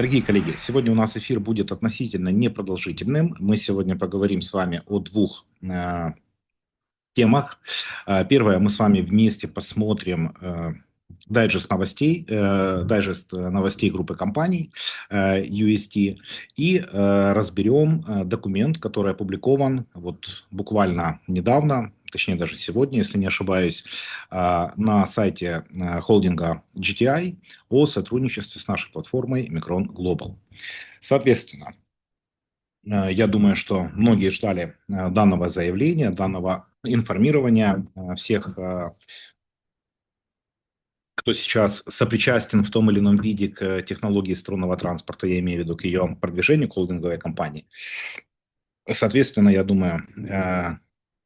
Дорогие коллеги, сегодня у нас эфир будет относительно непродолжительным. Мы сегодня поговорим с вами о двух темах. Первое, мы с вами вместе посмотрим дайджест новостей группы компаний UST и разберем документ, который опубликован вот буквально недавно, точнее даже сегодня, если не ошибаюсь, на сайте холдинга GTI о сотрудничестве с нашей платформой Micron Global. Соответственно, я думаю, что многие ждали данного заявления, данного информирования всех, кто сейчас сопричастен в том или ином виде к технологии струнного транспорта, я имею в виду к ее продвижению холдинговой компании. Соответственно, я думаю,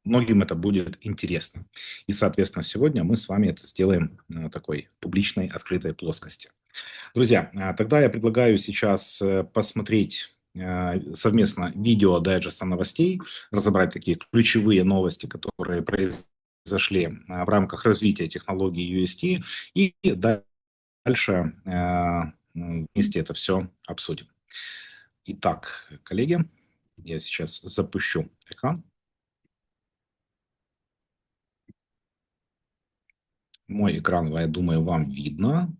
многим это будет интересно. И, соответственно, сегодня мы с вами это сделаем на такой публичной, открытой плоскости. Друзья, тогда я предлагаю сейчас посмотреть совместно видео дайджеста новостей, разобрать такие ключевые новости, которые произошли в рамках развития технологий UST, и дальше вместе это все обсудим. Итак, коллеги, я сейчас запущу экран. Мой экран, я думаю, вам видно.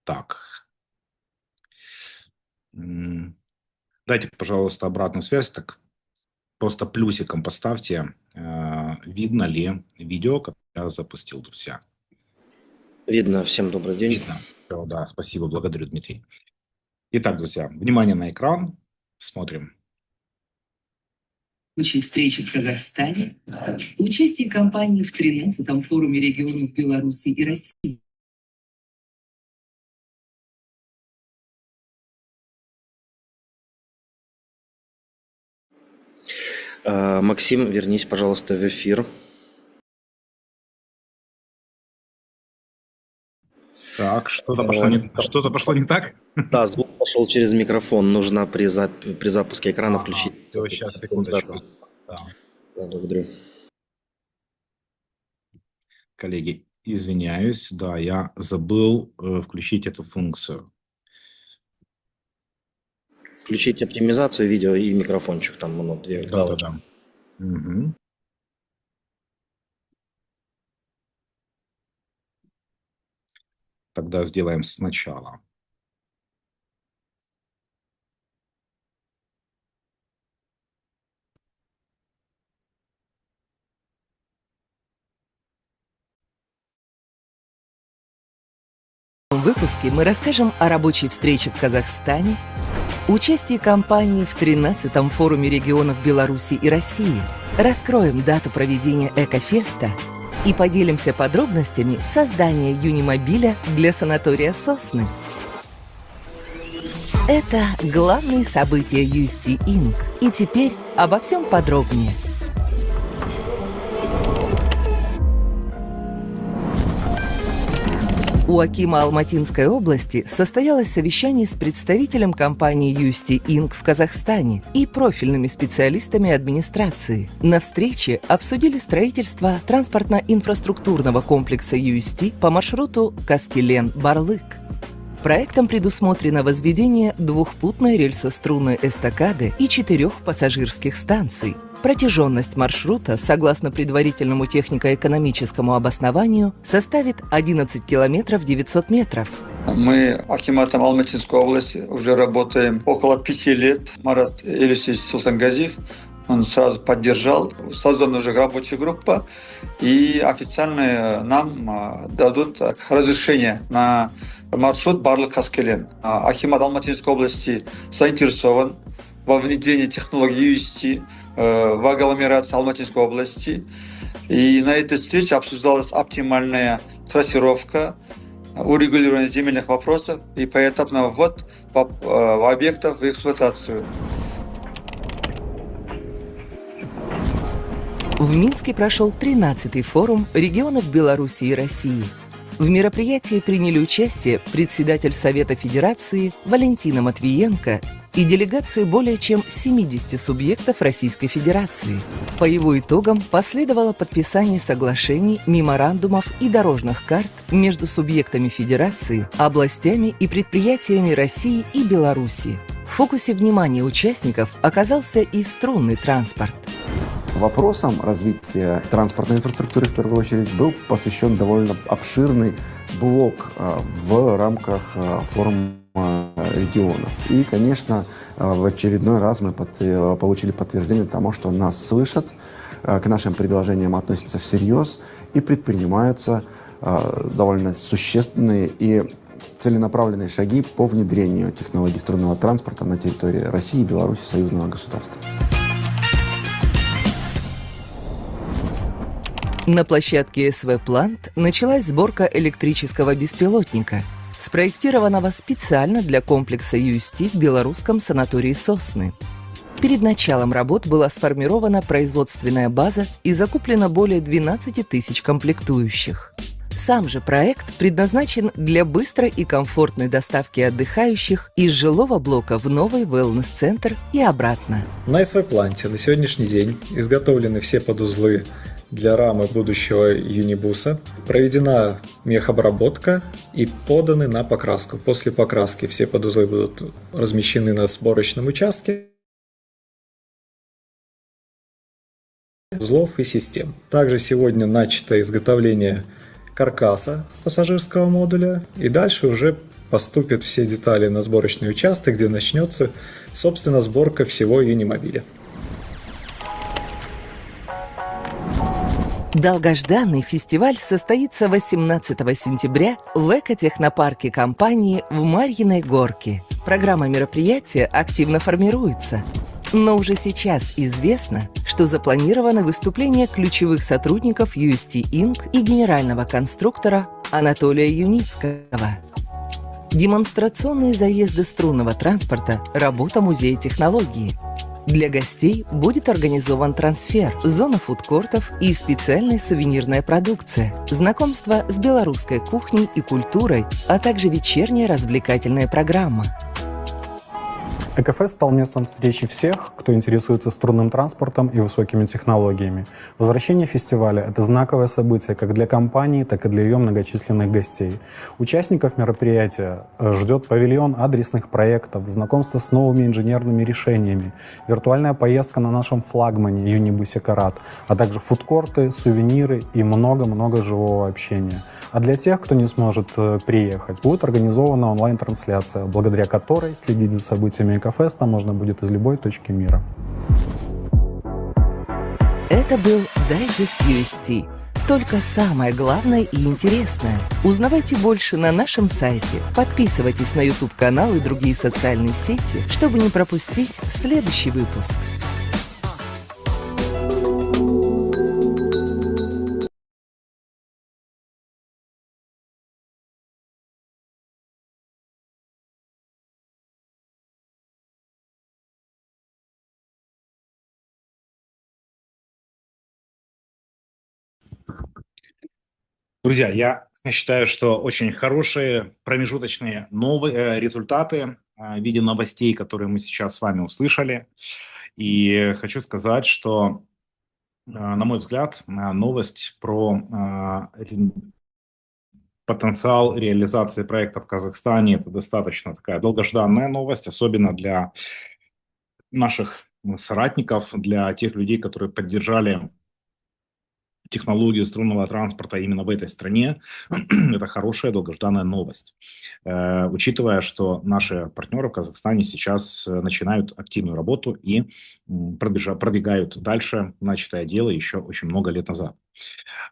Так. Дайте, пожалуйста, обратную связь, так просто плюсиком поставьте, видно ли видео, которое я запустил, друзья. Видно. Всем добрый день. Видно. Все, да, спасибо, благодарю, Дмитрий. Итак, друзья, внимание на экран. Смотрим. Встречи в Казахстане. Участие компании в 13-м форуме регионов Беларуси и России. Максим, вернись, пожалуйста, в эфир. Так, что-то пошло не так? Да, звук пошел через микрофон. Нужно при запуске экрана включить. Все, сейчас, секундочку. Да. Благодарю. Коллеги, извиняюсь, да, я забыл включить эту функцию. Включить оптимизацию видео и микрофончик. Там две галочки. Да. Угу. Тогда сделаем сначала. В выпуске мы расскажем о рабочей встрече в Казахстане, участии компании в 13-м форуме регионов Беларуси и России, раскроем дату проведения Экофеста и поделимся подробностями создания юнимобиля для санатория «Сосны». Это главные события UST Inc. И теперь обо всем подробнее. У акима Алматинской области состоялось совещание с представителем компании UST Inc. в Казахстане и профильными специалистами администрации. На встрече обсудили строительство транспортно-инфраструктурного комплекса UST по маршруту Каскелен-Барлык. Проектом предусмотрено возведение двухпутной рельсо-струнной эстакады и 4 пассажирских станций. Протяженность маршрута, согласно предварительному технико-экономическому обоснованию, составит 11 километров 900 метров. Мы акиматом Алматинской области уже работаем около 5 лет. Марат Элисевич Султангазиев, он сразу поддержал. Создана уже рабочая группа, и официально нам дадут разрешение на маршрут Барлык-Каскелен. Акимат Алматинской области заинтересован во внедрении технологий UST в агломерацию Алматинской области. И на этой встрече обсуждалась оптимальная трассировка, урегулирование земельных вопросов и поэтапный ввод объектов в эксплуатацию. В Минске прошел 13-й форум регионов Беларуси и России. В мероприятии приняли участие председатель Совета Федерации Валентина Матвиенко и делегации более чем 70 субъектов Российской Федерации. По его итогам последовало подписание соглашений, меморандумов и дорожных карт между субъектами Федерации, областями и предприятиями России и Беларуси. В фокусе внимания участников оказался и струнный транспорт. Вопросам развития транспортной инфраструктуры в первую очередь был посвящен довольно обширный блок в рамках форума регионов. И, конечно, в очередной раз мы получили подтверждение тому, что нас слышат, к нашим предложениям относятся всерьез и предпринимаются довольно существенные и целенаправленные шаги по внедрению технологий струнного транспорта на территории России и Беларуси, союзного государства. На площадке СВ «Плант» началась сборка электрического беспилотника, спроектированного специально для комплекса UST в белорусском санатории «Сосны». Перед началом работ была сформирована производственная база и закуплено более 12 тысяч комплектующих. Сам же проект предназначен для быстрой и комфортной доставки отдыхающих из жилого блока в новый wellness-центр и обратно. На СВ-планте на сегодняшний день изготовлены все подузлы для рамы будущего юнибуса, проведена мехобработка и поданы на покраску. После покраски все подузлы будут размещены на сборочном участке узлов и систем. Также сегодня начато изготовление каркаса пассажирского модуля, и дальше уже поступят все детали на сборочный участок, где начнется, собственно, сборка всего юнимобиля. Долгожданный фестиваль состоится 18 сентября в экотехнопарке компании в Марьиной Горке. Программа мероприятия активно формируется. Но уже сейчас известно, что запланировано выступление ключевых сотрудников UST Inc. и генерального конструктора Анатолия Юницкого. Демонстрационные заезды струнного транспорта – работа музея технологии. Для гостей будет организован трансфер, зона фудкортов и специальная сувенирная продукция, знакомство с белорусской кухней и культурой, а также вечерняя развлекательная программа. Экофест стал местом встречи всех, кто интересуется струнным транспортом и высокими технологиями. Возвращение фестиваля – это знаковое событие как для компании, так и для ее многочисленных гостей. Участников мероприятия ждет павильон адресных проектов, знакомство с новыми инженерными решениями, виртуальная поездка на нашем флагмане юнибусе «Карат», а также фудкорты, сувениры и много-много живого общения. А для тех, кто не сможет приехать, будет организована онлайн-трансляция, благодаря которой следить за событиями Экофеста можно будет из любой точки мира. Это был дайджест UST. Только самое главное и интересное. Узнавайте больше на нашем сайте. Подписывайтесь на YouTube-канал и другие социальные сети, чтобы не пропустить следующий выпуск. Друзья, я считаю, что очень хорошие промежуточные новые результаты в виде новостей, которые мы сейчас с вами услышали. И хочу сказать, что, на мой взгляд, новость про потенциал реализации проекта в Казахстане – это достаточно такая долгожданная новость, особенно для наших соратников, для тех людей, которые поддержали технологию струнного транспорта именно в этой стране. Это хорошая долгожданная новость. Учитывая, что наши партнеры в Казахстане сейчас начинают активную работу и продвигают дальше начатое дело еще очень много лет назад.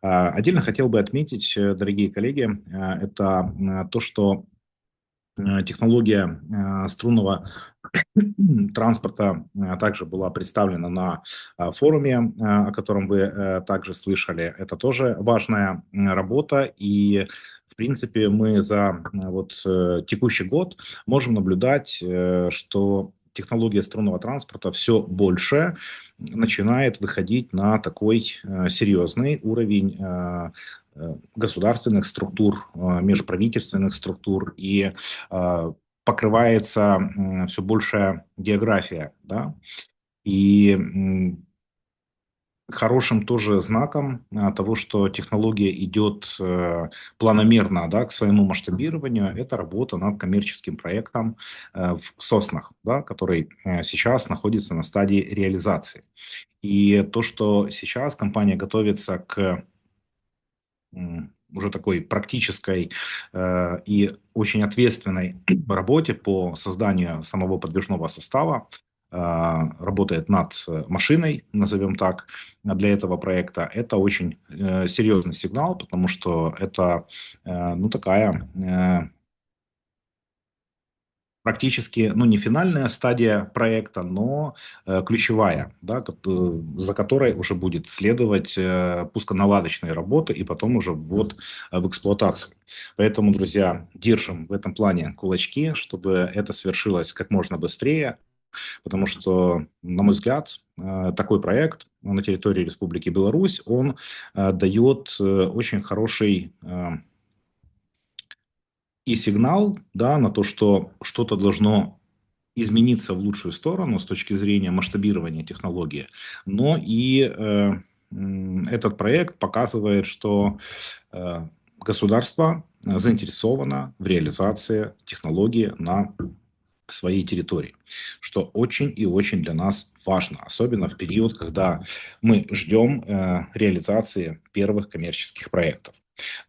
Отдельно хотел бы отметить, дорогие коллеги, это то, что технология струнного транспорта также была представлена на форуме, о котором вы также слышали. Это тоже важная работа, и в принципе мы за текущий год можем наблюдать, что технология струнного транспорта все больше начинает выходить на такой серьезный уровень государственных структур, межправительственных структур, и покрывается все большая география, да, и хорошим тоже знаком того, что технология идет планомерно, да, к своему масштабированию, это работа над коммерческим проектом в Соснах, да, который сейчас находится на стадии реализации. И то, что сейчас компания готовится к уже такой практической и очень ответственной работе по созданию самого подвижного состава, работает над машиной, назовем так, для этого проекта. Это очень серьезный сигнал, потому что это ну, такая практически, ну, не финальная стадия проекта, но ключевая, да, за которой уже будет следовать пусконаладочные работы и потом уже ввод в эксплуатацию. Поэтому, друзья, держим в этом плане кулачки, чтобы это свершилось как можно быстрее, потому что, на мой взгляд, такой проект на территории Республики Беларусь, он дает очень хороший и сигнал, да, на то, что что-то должно измениться в лучшую сторону с точки зрения масштабирования технологии, но и этот проект показывает, что государство заинтересовано в реализации технологии на своей территории, что очень и очень для нас важно, особенно в период, когда мы ждем реализации первых коммерческих проектов.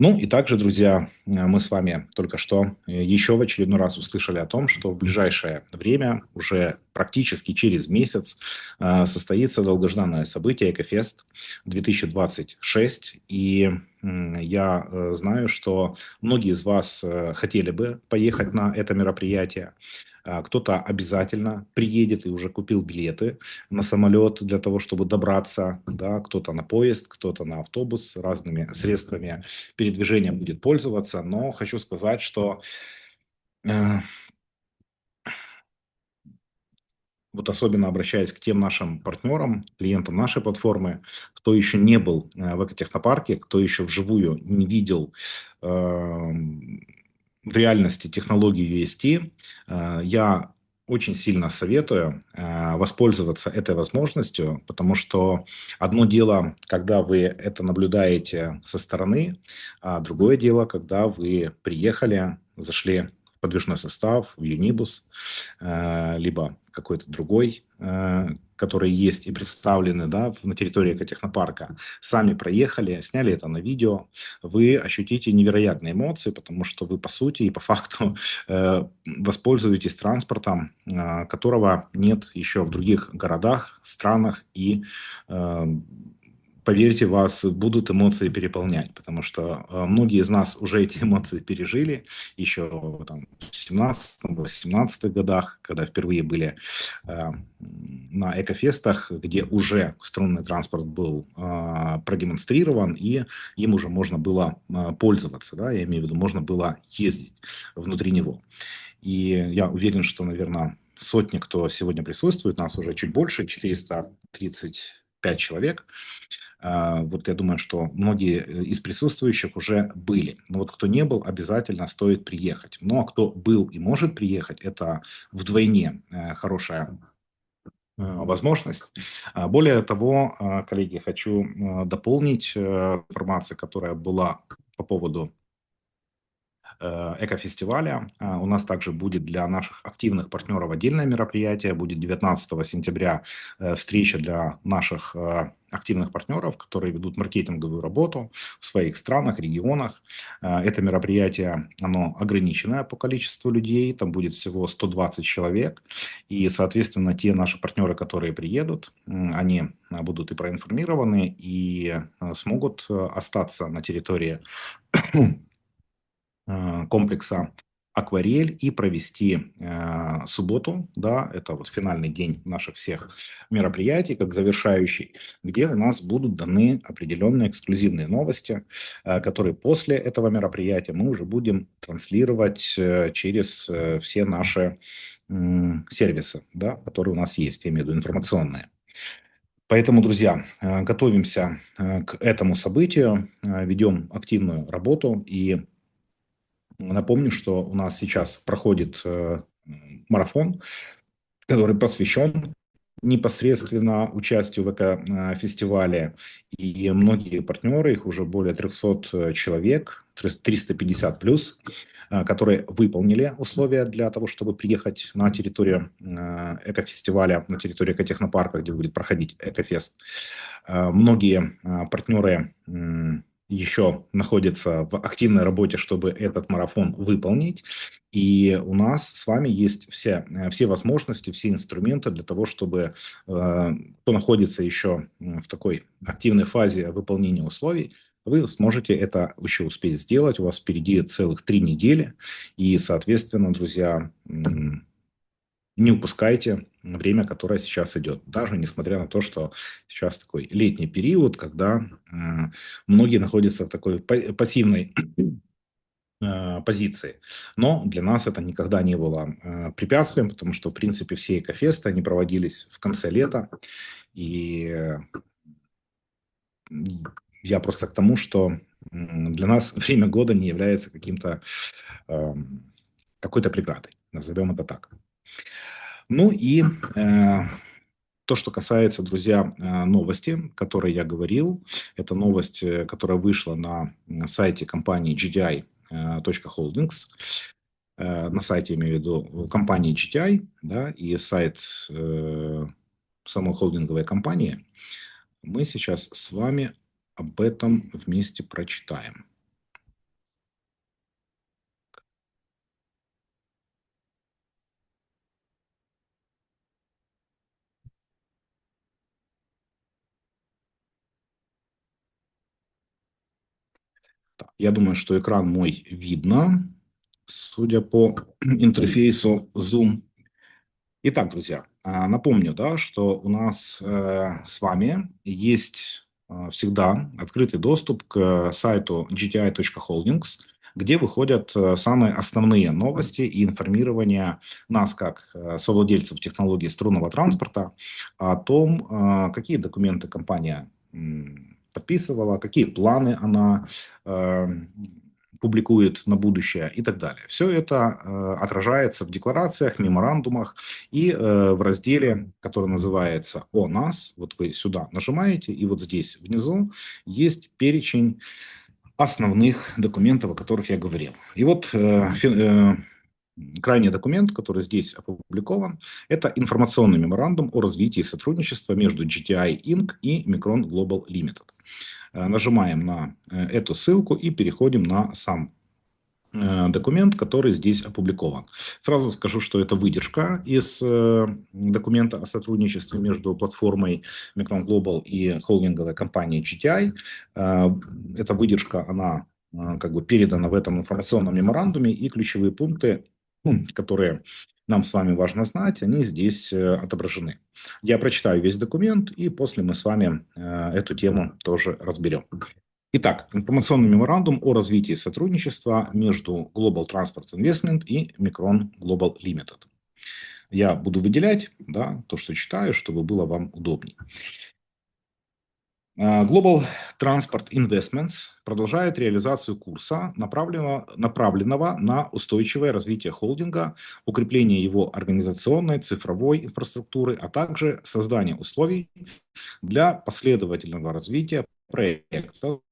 Ну и также, друзья, мы с вами только что еще в очередной раз услышали о том, что в ближайшее время, уже практически через месяц, состоится долгожданное событие «Экофест 2026». И я знаю, что многие из вас хотели бы поехать на это мероприятие. Кто-то обязательно приедет и уже купил билеты на самолет для того, чтобы добраться, да, кто-то на поезд, кто-то на автобус, разными средствами передвижения будет пользоваться. Но хочу сказать, что вот особенно обращаясь к тем нашим партнерам, клиентам нашей платформы, кто еще не был в экотехнопарке, кто еще вживую не видел в реальности технологии UST, я очень сильно советую воспользоваться этой возможностью, потому что одно дело, когда вы это наблюдаете со стороны, а другое дело, когда вы приехали, зашли в подвижной состав, в Юнибус, либо какой-то другой, который есть и представлены, да, на территории экотехнопарка, сами проехали, сняли это на видео, вы ощутите невероятные эмоции, потому что вы по сути и по факту воспользуетесь транспортом, которого нет еще в других городах, странах, и поверьте, вас будут эмоции переполнять, потому что многие из нас уже эти эмоции пережили еще там, в 17-18 годах, когда впервые были на экофестах, где уже струнный транспорт был продемонстрирован, и им уже можно было пользоваться, да, я имею в виду, можно было ездить внутри него. И я уверен, что, наверное, сотни, кто сегодня присутствует, нас уже чуть больше, 435 человек. Вот я думаю, что многие из присутствующих уже были. Но вот кто не был, обязательно стоит приехать. Ну, а кто был и может приехать, это вдвойне хорошая возможность. Более того, коллеги, хочу дополнить информацию, которая была по поводу экофестиваля. У нас также будет для наших активных партнеров отдельное мероприятие. Будет 19 сентября встреча для наших активных партнеров, которые ведут маркетинговую работу в своих странах, регионах. Это мероприятие, оно ограниченное по количеству людей. Там будет всего 120 человек. И, соответственно, те наши партнеры, которые приедут, они будут и проинформированы, и смогут остаться на территории комплекса «Акварель» и провести субботу, да, это вот финальный день наших всех мероприятий, как завершающий, где у нас будут даны определенные эксклюзивные новости, которые после этого мероприятия мы уже будем транслировать через все наши сервисы, да, которые у нас есть, я имею в виду информационные. Поэтому, друзья, готовимся к этому событию, ведем активную работу и Напомню, что у нас сейчас проходит марафон, который посвящен непосредственно участию в эко-фестивале. И многие партнеры, их уже более 300 человек, 350 плюс, которые выполнили условия для того, чтобы приехать на территорию эко-фестиваля, на территорию экотехнопарка, где будет проходить экофест. Многие партнеры еще находятся в активной работе, чтобы этот марафон выполнить. И у нас с вами есть все возможности, все инструменты для того, чтобы кто находится еще в такой активной фазе выполнения условий, вы сможете это еще успеть сделать. У вас впереди целых 3 недели. И, соответственно, друзья, не упускайте время, которое сейчас идет. Даже несмотря на то, что сейчас такой летний период, когда многие находятся в такой пассивной позиции. Но для нас это никогда не было препятствием, потому что, в принципе, все экофесты, они проводились в конце лета. И я просто к тому, что для нас время года не является какой-то преградой. Назовем это так. Ну и то, что касается, друзья, новости, о которой я говорил, это новость, которая вышла на сайте компании GTI.Holdings. На сайте, имею в виду, компании GTI, да, и сайт самой холдинговой компании. Мы сейчас с вами об этом вместе прочитаем. Я думаю, что экран мой видно, судя по интерфейсу Zoom. Итак, друзья, напомню, да, что у нас с вами есть всегда открытый доступ к сайту gti.holdings, где выходят самые основные новости и информирование нас, как совладельцев технологий струнного транспорта, о том, какие документы компания подписывала, какие планы она публикует на будущее и так далее. Все это отражается в декларациях, меморандумах и в разделе, который называется «О нас». Вот вы сюда нажимаете, и вот здесь внизу есть перечень основных документов, о которых я говорил. И вот крайний документ, который здесь опубликован, это информационный меморандум о развитии сотрудничества между GTI Inc. и Micron Global Limited. Нажимаем на эту ссылку и переходим на сам документ, который здесь опубликован. Сразу скажу, что это выдержка из документа о сотрудничестве между платформой Micron Global и холдинговой компанией GTI. Эта выдержка, она как бы передана в этом информационном меморандуме, и ключевые пункты, которые нам с вами важно знать, они здесь отображены. Я прочитаю весь документ, и после мы с вами эту тему тоже разберем. Итак, информационный меморандум о развитии сотрудничества между Global Transport Investment и Micron Global Limited. Я буду выделять, да, то, что читаю, чтобы было вам удобнее. Global Transport Investments продолжает реализацию курса, направленного на устойчивое развитие холдинга, укрепление его организационной, цифровой инфраструктуры, а также создание условий для последовательного развития проектов,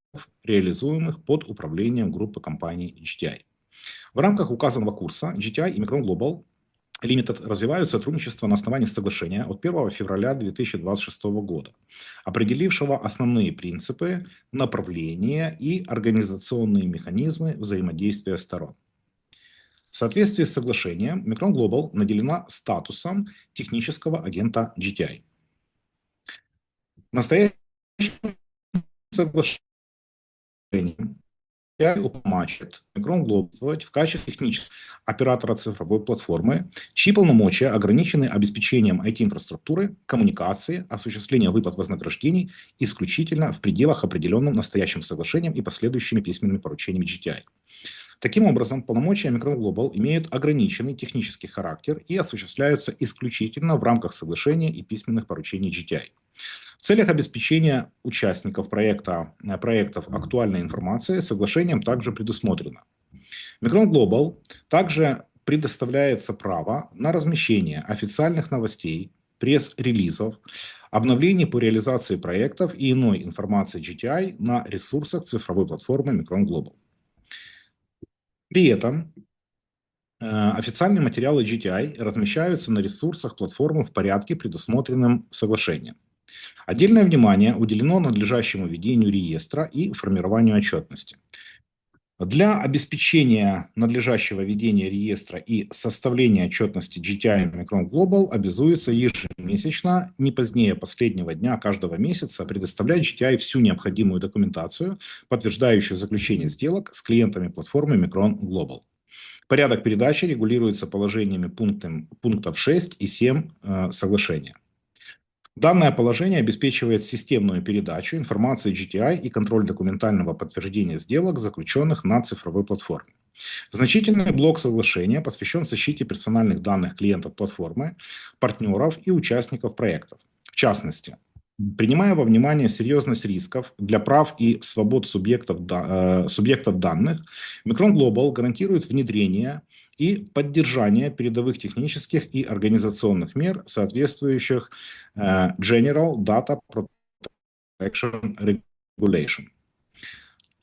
реализуемых под управлением группы компаний GTI. В рамках указанного курса GTI и Micron Global Limited развивают сотрудничество на основании соглашения от 1 февраля 2026 года, определившего основные принципы, направления и организационные механизмы взаимодействия сторон. В соответствии с соглашением, Micron Global наделена статусом технического агента GTI. Настоящее соглашение уполномачивает Micron Global в качестве технического оператора цифровой платформы, чьи полномочия ограничены обеспечением IT-инфраструктуры, коммуникации, осуществления выплат вознаграждений исключительно в пределах, определенным настоящим соглашением и последующими письменными поручениями GTI. Таким образом, полномочия Micron Global имеют ограниченный технический характер и осуществляются исключительно в рамках соглашения и письменных поручений GTI. В целях обеспечения участников проектов актуальной информации соглашением также предусмотрено: Micron Global также предоставляется право на размещение официальных новостей, пресс-релизов, обновлений по реализации проектов и иной информации GTI на ресурсах цифровой платформы Micron Global. При этом официальные материалы GTI размещаются на ресурсах платформы в порядке, предусмотренным соглашением. Отдельное внимание уделено надлежащему ведению реестра и формированию отчетности. Для обеспечения надлежащего ведения реестра и составления отчетности GTI и Micron Global обязуется ежемесячно, не позднее последнего дня каждого месяца, предоставлять GTI всю необходимую документацию, подтверждающую заключение сделок с клиентами платформы Micron Global. Порядок передачи регулируется положениями пунктов 6 и 7 соглашения. Данное положение обеспечивает системную передачу информации GTI и контроль документального подтверждения сделок, заключенных на цифровой платформе. Значительный блок соглашения посвящен защите персональных данных клиентов платформы, партнеров и участников проектов. В частности, принимая во внимание серьезность рисков для прав и свобод субъектов данных, Micron Global гарантирует внедрение и поддержание передовых технических и организационных мер, соответствующих General Data Protection Regulation.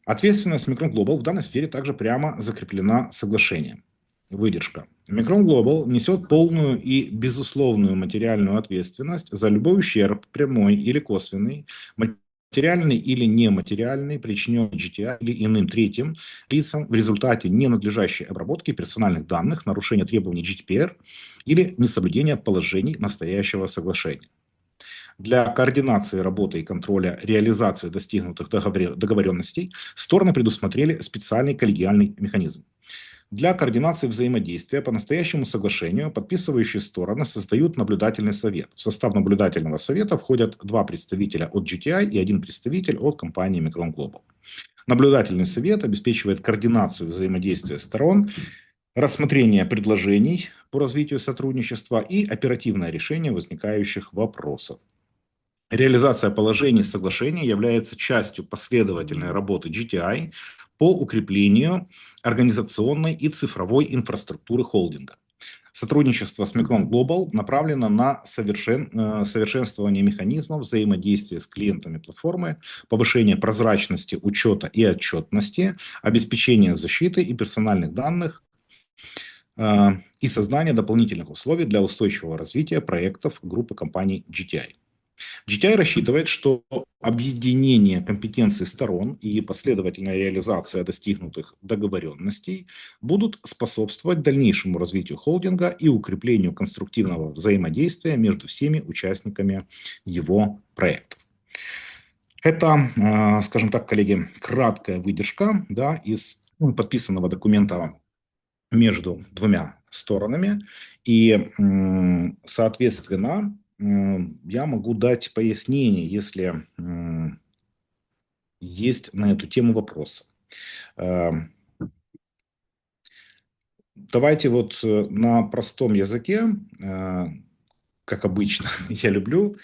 Ответственность Micron Global в данной сфере также прямо закреплена соглашением. Выдержка. Micron Global несет полную и безусловную материальную ответственность за любой ущерб, прямой или косвенный, материальный или нематериальный, причиненный GTI или иным третьим лицам в результате ненадлежащей обработки персональных данных, нарушения требований GDPR или несоблюдения положений настоящего соглашения. Для координации работы и контроля реализации достигнутых договоренностей стороны предусмотрели специальный коллегиальный механизм. Для координации взаимодействия по настоящему соглашению подписывающие стороны создают наблюдательный совет. В состав наблюдательного совета входят 2 представителя от GTI и 1 представитель от компании Micron Global. Наблюдательный совет обеспечивает координацию взаимодействия сторон, рассмотрение предложений по развитию сотрудничества и оперативное решение возникающих вопросов. Реализация положений соглашения является частью последовательной работы GTI по укреплению организационной и цифровой инфраструктуры холдинга. Сотрудничество с Micron Global направлено на совершенствование механизмов взаимодействия с клиентами платформы, повышение прозрачности учета и отчетности, обеспечение защиты и персональных данных и создание дополнительных условий для устойчивого развития проектов группы компаний GTI. GTI рассчитывает, что объединение компетенций сторон и последовательная реализация достигнутых договоренностей будут способствовать дальнейшему развитию холдинга и укреплению конструктивного взаимодействия между всеми участниками его проектов. Это, скажем так, коллеги, краткая выдержка, да, из подписанного документа между 2 сторонами. И, соответственно, я могу дать пояснение, если есть на эту тему вопросы. Давайте вот на простом языке, как обычно, я люблю,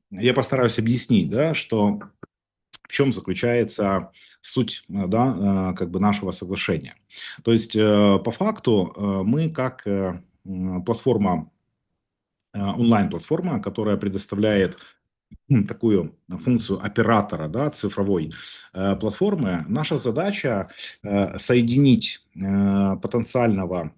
я постараюсь объяснить, да, что в чем заключается суть, да, как бы нашего соглашения. То есть, по факту, мы как платформа, онлайн-платформа, которая предоставляет такую функцию оператора, да, цифровой платформы, наша задача соединить потенциального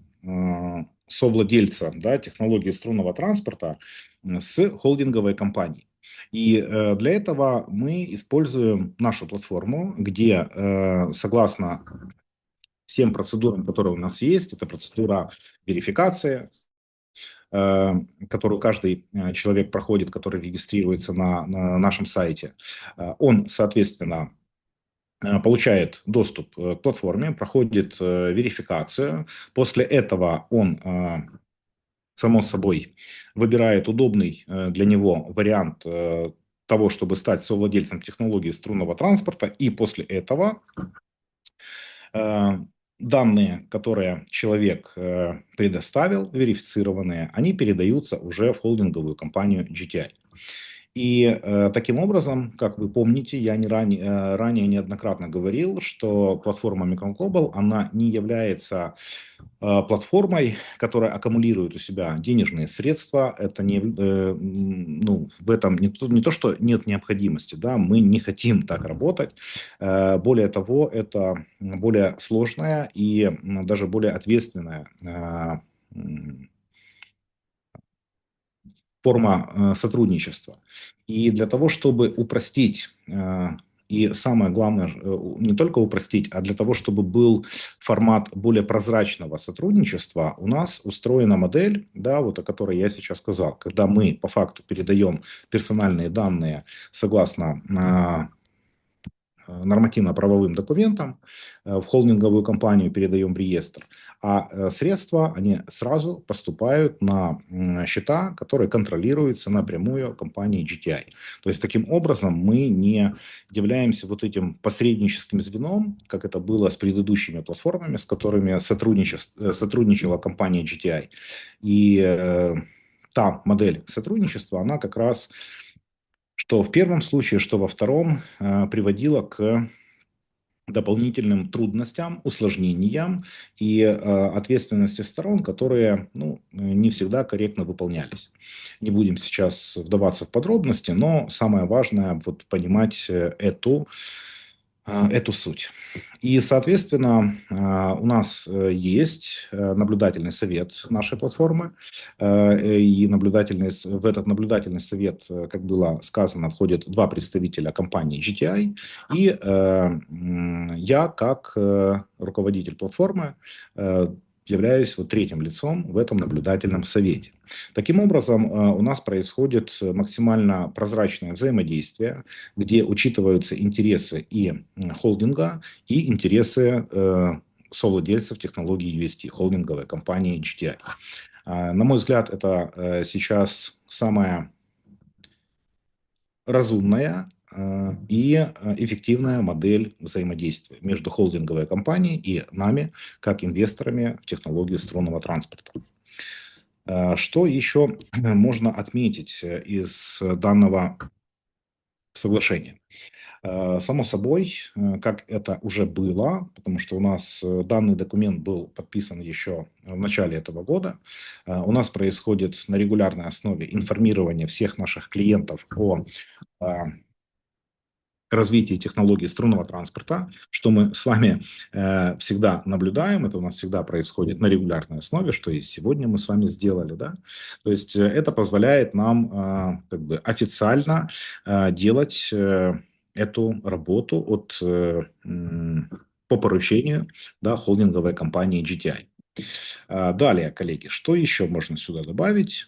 совладельца, да, технологии струнного транспорта с холдинговой компанией. И для этого мы используем нашу платформу, где согласно всем процедурам, которые у нас есть, это процедура верификации, которую каждый человек проходит, который регистрируется на нашем сайте, он, соответственно, получает доступ к платформе, проходит верификацию. После этого он, само собой, выбирает удобный для него вариант того, чтобы стать совладельцем технологии струнного транспорта, и после этого данные, которые человек предоставил, верифицированные, они передаются уже в холдинговую компанию GTI. И таким образом, как вы помните, я ранее неоднократно говорил, что платформа Mekong Global, она не является платформой, которая аккумулирует у себя денежные средства. Это в этом не то, что нет необходимости, да, мы не хотим так работать. Более того, это более сложная и даже более ответственная форма сотрудничества. И для того, чтобы упростить, и самое главное, не только упростить, а для того, чтобы был формат более прозрачного сотрудничества, у нас устроена модель, да, вот о которой я сейчас сказал, когда мы по факту передаем персональные данные согласно нормативно-правовым документам в холдинговую компанию, передаем в реестр, а средства, они сразу поступают на счета, которые контролируются напрямую компанией GTI. То есть, таким образом, мы не являемся вот этим посредническим звеном, как это было с предыдущими платформами, с которыми сотрудничала компания GTI. И та модель сотрудничества, она как раз, что в первом случае, что во втором, приводило к дополнительным трудностям, усложнениям и ответственности сторон, которые не всегда корректно выполнялись. Не будем сейчас вдаваться в подробности, но самое важное вот понимать эту суть. И, соответственно, у нас есть наблюдательный совет нашей платформы. И в этот наблюдательный совет, как было сказано, входят 2 представителя компании GTI. И я, как руководитель платформы, являюсь вот третьим лицом в этом наблюдательном совете. Таким образом, у нас происходит максимально прозрачное взаимодействие, где учитываются интересы и холдинга, и интересы совладельцев технологий UST, холдинговой компании GTI. На мой взгляд, это сейчас самая разумная и эффективная модель взаимодействия между холдинговой компанией и нами, как инвесторами в технологии струнного транспорта. Что еще можно отметить из данного соглашения? Само собой, как это уже было, потому что у нас данный документ был подписан еще в начале этого года, у нас происходит на регулярной основе информирование всех наших клиентов о развитии технологий струнного транспорта, что мы с вами всегда наблюдаем, это у нас всегда происходит на регулярной основе, что и сегодня мы с вами сделали, да. То есть это позволяет нам как бы официально делать эту работу по поручению, да, холдинговой компании GTI. Далее, коллеги, что еще можно сюда добавить?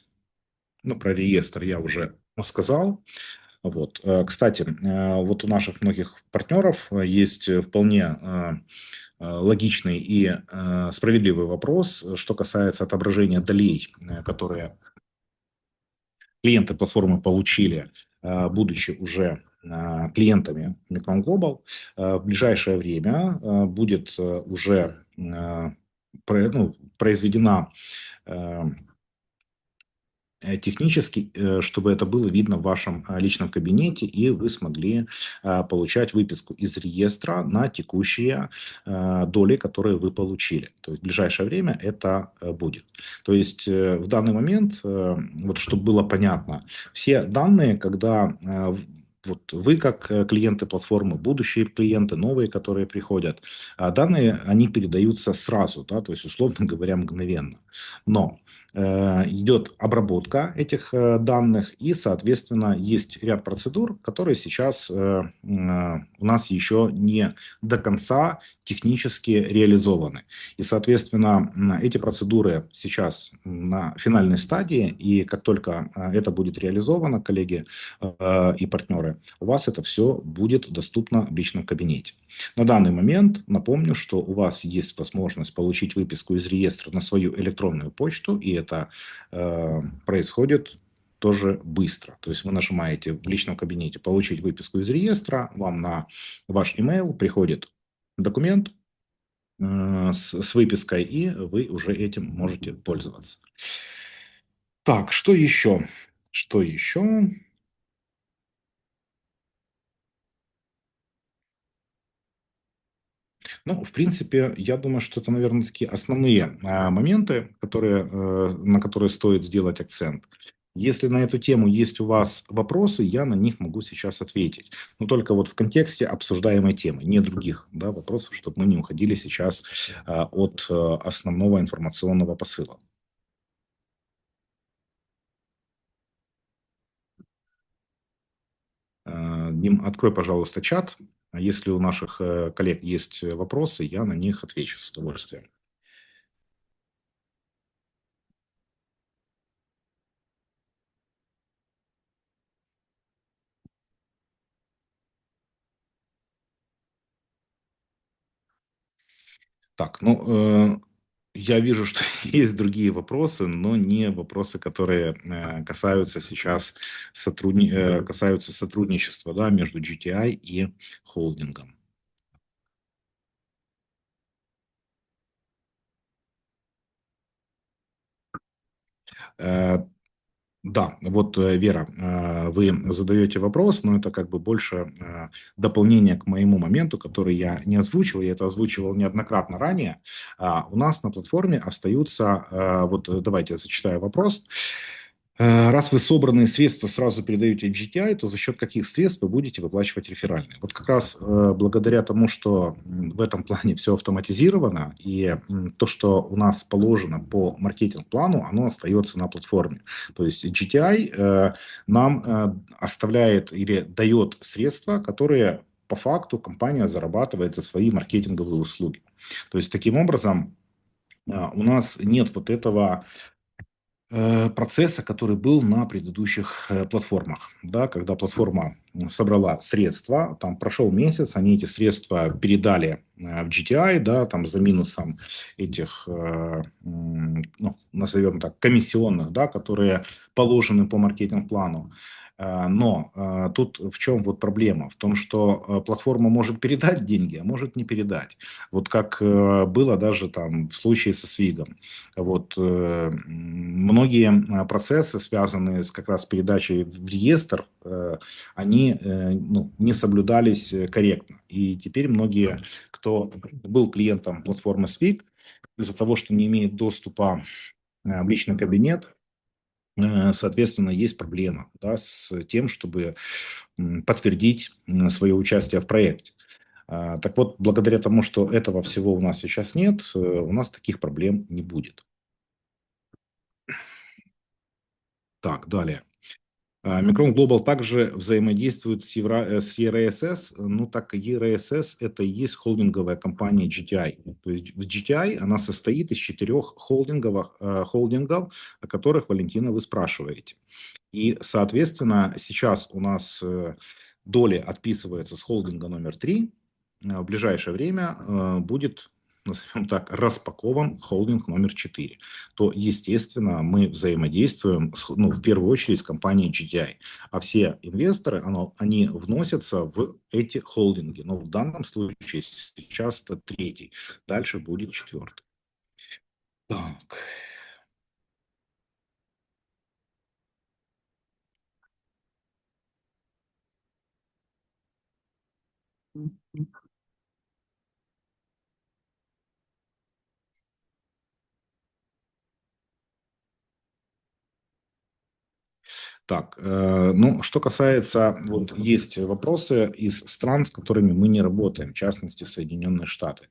Про реестр я уже сказал. Вот. Кстати, вот у наших многих партнеров есть вполне логичный и справедливый вопрос, что касается отображения долей, которые клиенты платформы получили, будучи уже клиентами Mekong Global. В ближайшее время будет уже произведена технически, чтобы это было видно в вашем личном кабинете, и вы смогли получать выписку из реестра на текущие доли, которые вы получили. То есть в ближайшее время это будет. То есть в данный момент, вот чтобы было понятно, все данные, когда вот вы как клиенты платформы, будущие клиенты, новые, которые приходят, данные, они передаются сразу, да, то есть, условно говоря, мгновенно. Но идет обработка этих данных, и, соответственно, есть ряд процедур, которые сейчас у нас еще не до конца технически реализованы. И, соответственно, эти процедуры сейчас на финальной стадии, и как только это будет реализовано, коллеги и партнеры, у вас это все будет доступно в личном кабинете. На данный момент напомню, что у вас есть возможность получить выписку из реестра на свою электронную почту, и это происходит тоже быстро. То есть вы нажимаете в личном кабинете «Получить выписку из реестра», вам на ваш email приходит документ с выпиской, и вы уже этим можете пользоваться. Так, что еще? Что еще? Ну, в принципе, я думаю, что это, наверное, такие основные моменты, на которые стоит сделать акцент. Если на эту тему есть у вас вопросы, я на них могу сейчас ответить. Но только вот в контексте обсуждаемой темы, не других, да, вопросов, чтобы мы не уходили сейчас от основного информационного посыла. Дим, открой, пожалуйста, чат. Если у наших коллег есть вопросы, я на них отвечу с удовольствием. Так, ну, я вижу, что есть другие вопросы, но не вопросы, которые касаются сейчас касаются сотрудничества, да, между GTI и холдингом. Э, Да, вот, Вера, вы задаете вопрос, но это как бы больше дополнение к моему моменту, который я не озвучил, я это озвучивал неоднократно ранее. У нас на платформе остаются, вот давайте я зачитаю вопрос. Раз вы собранные средства сразу передаете GTI, то за счет каких средств вы будете выплачивать реферальные? Вот как раз благодаря тому, что в этом плане все автоматизировано, и то, что у нас положено по маркетинг-плану, оно остается на платформе. То есть GTI нам оставляет или дает средства, которые по факту компания зарабатывает за свои маркетинговые услуги. То есть таким образом у нас нет вот этого процесса, который был на предыдущих платформах. Да, когда платформа собрала средства, там прошел месяц, они эти средства передали в GTI, да, там за минусом этих, ну, назовем так, комиссионных, да, которые положены по маркетинг-плану. Но тут в чем вот проблема? В том, что платформа может передать деньги, а может не передать. Вот как было даже там в случае со Свигом. Вот, многие процессы, связанные с как раз передачей в реестр, они ну, не соблюдались корректно. И теперь многие, кто был клиентом платформы Swig, из-за того, что не имеет доступа в личный кабинет, соответственно, есть проблема, да, с тем, чтобы подтвердить свое участие в проекте. Так вот, благодаря тому, что этого всего у нас сейчас нет, у нас таких проблем не будет. Так, далее. Micron Global также взаимодействует с ERSS. Ну, так как ERSS – это и есть холдинговая компания GTI. То есть в GTI она состоит из 4 холдингов, о которых, Валентина, вы спрашиваете. И, соответственно, сейчас у нас доля отписывается с холдинга номер 3. В ближайшее время будет, назовем так, распакован холдинг номер 4. То, естественно, мы взаимодействуем, ну, в первую очередь, с компанией GTI. А все инвесторы, они вносятся в эти холдинги. Но в данном случае сейчас это 3. Дальше будет 4. Так. Так, ну, что касается, вот есть вопросы из стран, с которыми мы не работаем, в частности, Соединенные Штаты.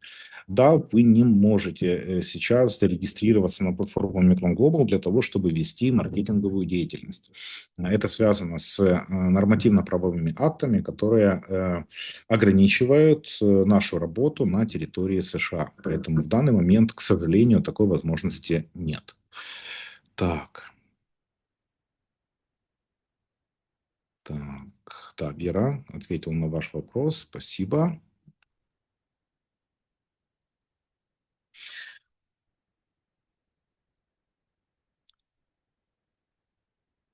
Да, вы не можете сейчас зарегистрироваться на платформу Micron Global для того, чтобы вести маркетинговую деятельность. Это связано с нормативно-правовыми актами, которые ограничивают нашу работу на территории США. Поэтому в данный момент, к сожалению, такой возможности нет. Так. Так, да, Вера ответил на ваш вопрос. Спасибо.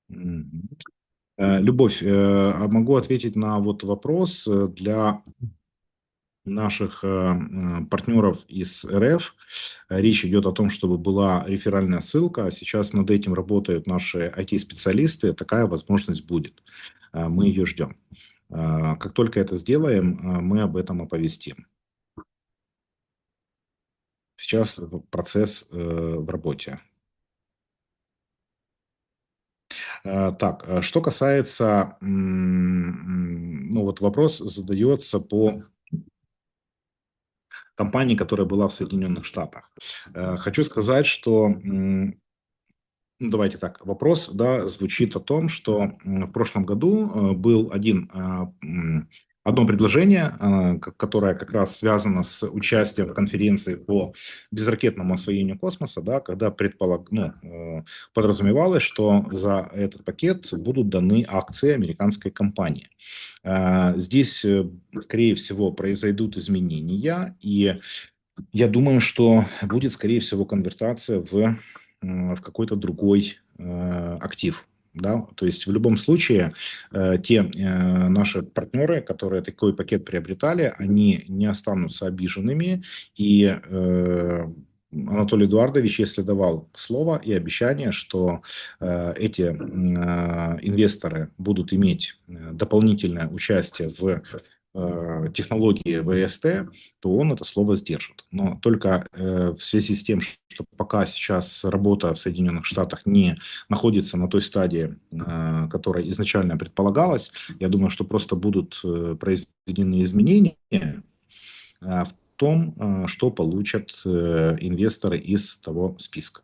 Мгм. Любовь, могу ответить на вот вопрос для наших партнеров из РФ. Речь идет о том, чтобы была реферальная ссылка. Сейчас над этим работают наши IT-специалисты. Такая возможность будет. Мы ее ждем. Как только это сделаем, мы об этом оповестим. сейчас процесс в работе. Так, что касается, ну вот вопрос задается по компании, которая была в Соединенных Штатах. Хочу сказать, что, ну, давайте так, вопрос, да, звучит о том, что в прошлом году был одно предложение, которое как раз связано с участием в конференции по безракетному освоению космоса, да, когда подразумевалось, что за этот пакет будут даны акции американской компании. Здесь, скорее всего, произойдут изменения, и я думаю, что будет, скорее всего, конвертация в какой-то другой актив. Да? То есть в любом случае те наши партнеры, которые такой пакет приобретали, они не останутся обиженными. И Анатолий Эдуардович, если давал слово и обещание, что эти инвесторы будут иметь дополнительное участие в технологии ВСТ, то он это слово сдержит. Но только в связи с тем, что пока сейчас работа в Соединенных Штатах не находится на той стадии, которая изначально предполагалась, я думаю, что просто будут произведены изменения в том, что получат инвесторы из того списка.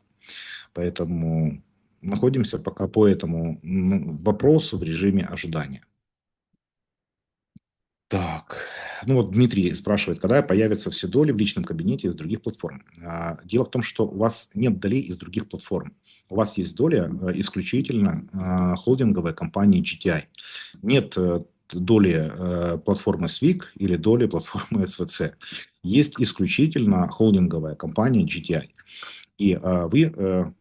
Поэтому находимся пока по этому вопросу в режиме ожидания. Так, ну вот Дмитрий спрашивает, когда появятся все доли в личном кабинете из других платформ. Дело в том, что у вас нет долей из других платформ. У вас есть доля исключительно холдинговой компании GTI. Нет доли платформы SWIG или доли платформы SVC. Есть исключительно холдинговая компания GTI. И вы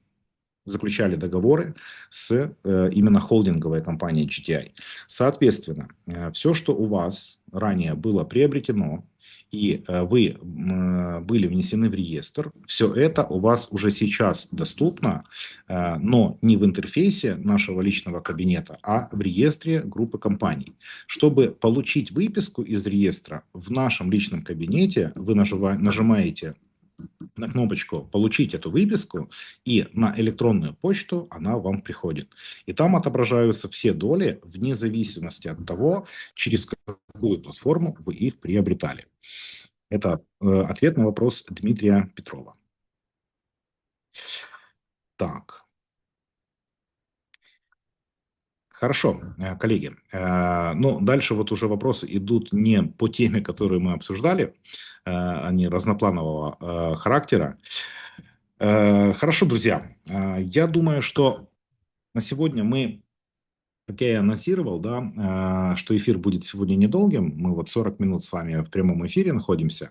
заключали договоры с именно холдинговой компанией GTI. Соответственно, все, что у вас ранее было приобретено, и вы были внесены в реестр, все это у вас уже сейчас доступно, но не в интерфейсе нашего личного кабинета, а в реестре группы компаний. Чтобы получить выписку из реестра в нашем личном кабинете, вы нажимаете на кнопочку «Получить эту выписку», и на электронную почту она вам приходит. И там отображаются все доли вне зависимости от того, через какую платформу вы их приобретали. Это ответ на вопрос Дмитрия Петрова. Так. Хорошо, коллеги. Ну, дальше вот уже вопросы идут не по теме, которую мы обсуждали, они разнопланового характера. Хорошо, друзья. Я думаю, что на сегодня мы, как я и анонсировал, да, что эфир будет сегодня недолгим. Мы вот 40 минут с вами в прямом эфире находимся.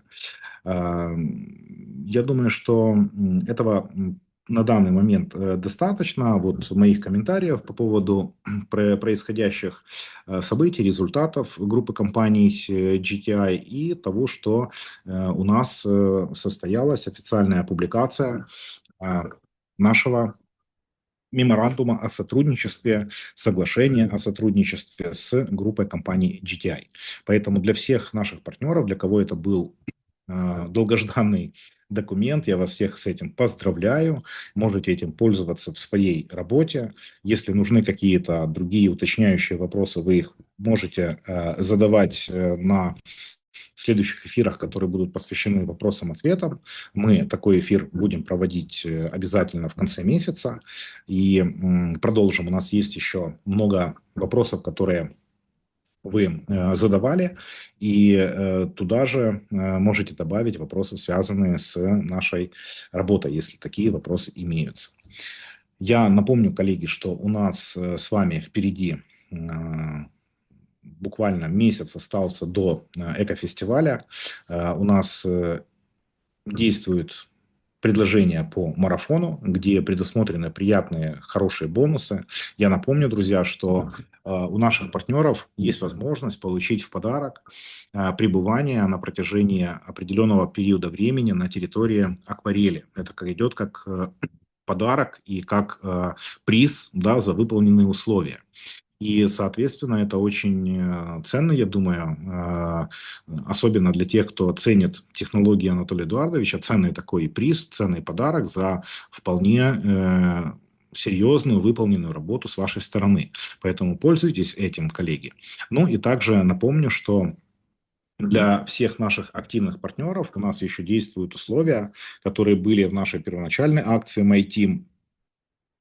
Я думаю, что этого на данный момент достаточно вот моих комментариев по поводу происходящих событий, результатов группы компаний GTI и того, что у нас состоялась официальная публикация нашего меморандума о сотрудничестве, соглашения о сотрудничестве с группой компаний GTI. Поэтому для всех наших партнеров, для кого это был долгожданный документ, я вас всех с этим поздравляю. Можете этим пользоваться в своей работе. Если нужны какие-то другие уточняющие вопросы, вы их можете задавать на следующих эфирах, которые будут посвящены вопросам-ответам. Мы такой эфир будем проводить обязательно в конце месяца. И продолжим. У нас есть еще много вопросов, которые вы задавали, и туда же можете добавить вопросы, связанные с нашей работой, если такие вопросы имеются. Я напомню, коллеги, что у нас с вами впереди буквально месяц остался до экофестиваля. У нас действует предложения по марафону, где предусмотрены приятные, хорошие бонусы. Я напомню, друзья, что у наших партнеров есть возможность получить в подарок пребывание на протяжении определенного периода времени на территории Акварели. Это идет как подарок и как приз, да, за выполненные условия. И, соответственно, это очень ценно, я думаю, особенно для тех, кто ценит технологии Анатолия Эдуардовича, ценный такой приз, ценный подарок за вполне серьезную выполненную работу с вашей стороны. Поэтому пользуйтесь этим, коллеги. Ну и также напомню, что для всех наших активных партнеров у нас еще действуют условия, которые были в нашей первоначальной акции MyTeam,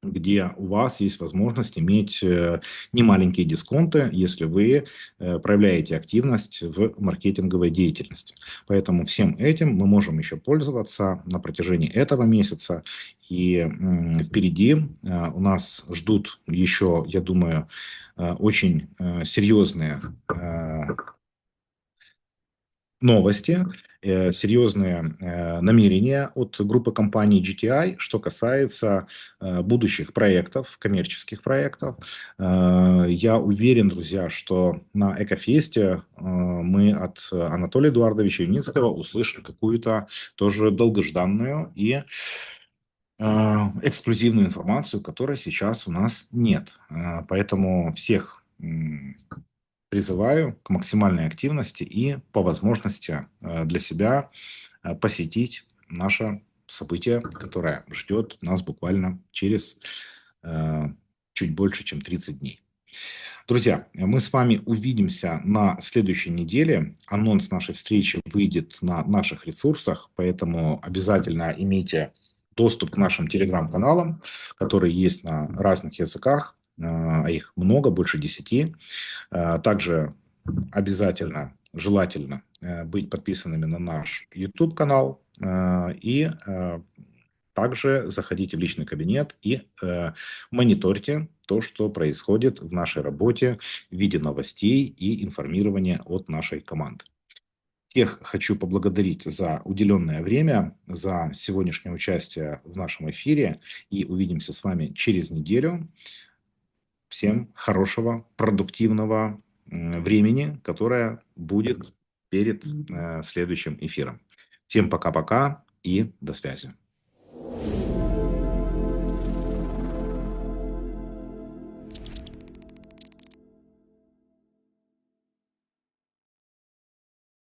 где у вас есть возможность иметь немаленькие дисконты, если вы проявляете активность в маркетинговой деятельности. Поэтому всем этим мы можем еще пользоваться на протяжении этого месяца. И впереди у нас ждут еще, я думаю, очень серьезные новости, серьезные намерения от группы компаний GTI, что касается будущих проектов, коммерческих проектов. Я уверен, друзья, что на Экофесте мы от Анатолия Эдуардовича Юницкого услышим какую-то тоже долгожданную и эксклюзивную информацию, которой сейчас у нас нет. Поэтому всех призываю к максимальной активности и по возможности для себя посетить наше событие, которое ждет нас буквально через чуть больше, чем 30 дней. Друзья, мы с вами увидимся на следующей неделе. Анонс нашей встречи выйдет на наших ресурсах, поэтому обязательно имейте доступ к нашим телеграм-каналам, которые есть на разных языках, а их много, больше 10. Также обязательно, желательно быть подписанными на наш YouTube-канал и также заходите в личный кабинет и мониторьте то, что происходит в нашей работе в виде новостей и информирования от нашей команды. Всех хочу поблагодарить за уделенное время, за сегодняшнее участие в нашем эфире. И увидимся с вами через неделю. Всем хорошего, продуктивного времени, которое будет перед следующим эфиром. Всем пока-пока и до связи.